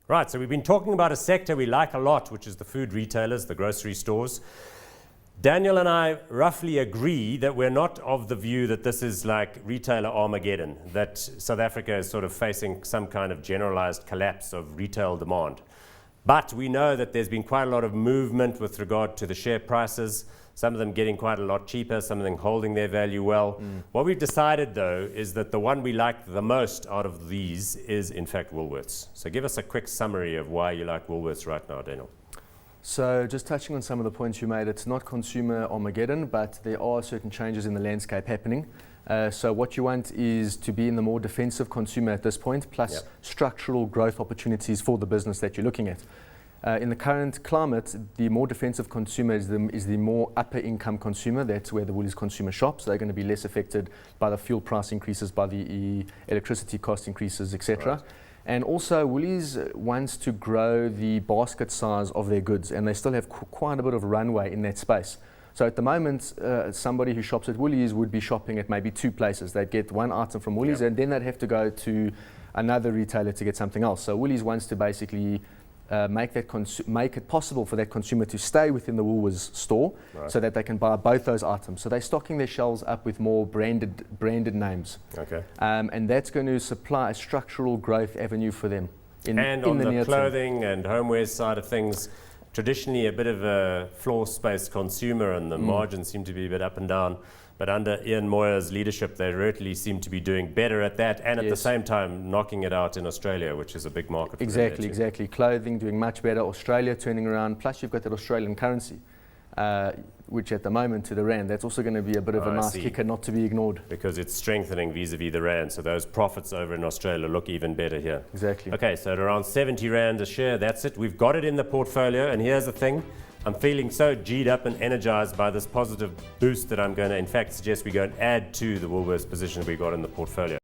Right, so we've been talking about a sector we like a lot, which is the food retailers, the grocery stores. Daniel and I roughly agree that we're not of the view that this is like retailer Armageddon, that South Africa is sort of facing some kind of generalized collapse of retail demand. But we know that there's been quite a lot of movement with regard to the share prices, some of them getting quite a lot cheaper, some of them holding their value well. What we've decided, though, is that the one we like the most out of these is, in fact, Woolworths. So give us a quick summary of why you like Woolworths right now, Daniel. So just touching on some of the points you made, it's not consumer Armageddon, but there are certain changes in the landscape happening. So what you want is to be in the more defensive consumer at this point, plus structural growth opportunities for the business that you're looking at. In the current climate, the more defensive consumer is the more upper income consumer. That's where the Woolies consumer shops. They're going to be less affected by the fuel price increases, by the electricity cost increases, etc. Right. And also, Woolies wants to grow the basket size of their goods, and they still have quite a bit of runway in that space. So at the moment, somebody who shops at Woolies would be shopping at maybe two places. They'd get one item from Woolies, and then they'd have to go to another retailer to get something else. So Woolies wants to basically make it possible for that consumer to stay within the Woolworths store, so that they can buy both those items. So they're stocking their shelves up with more branded names. Okay. And that's going to supply a structural growth avenue for them. And on the clothing and homeware side of things, traditionally a bit of a floor space consumer, and the margins seem to be a bit up and down. But under Ian Moyer's leadership, they really seem to be doing better at that, and at the same time knocking it out in Australia, which is a big market. Exactly. Clothing doing much better. Australia turning around. Plus, you've got that Australian currency, which at the moment to the rand, that's also going to be a bit of a nice kicker, not to be ignored. Because it's strengthening vis-a-vis the rand, so those profits over in Australia look even better here. Exactly. Okay, so at around 70 rand a share, that's it. We've got it in the portfolio, and here's the thing. I'm feeling so G'd up and energized by this positive boost that I'm going to, in fact, suggest we go and add to the Woolworths position we got in the portfolio.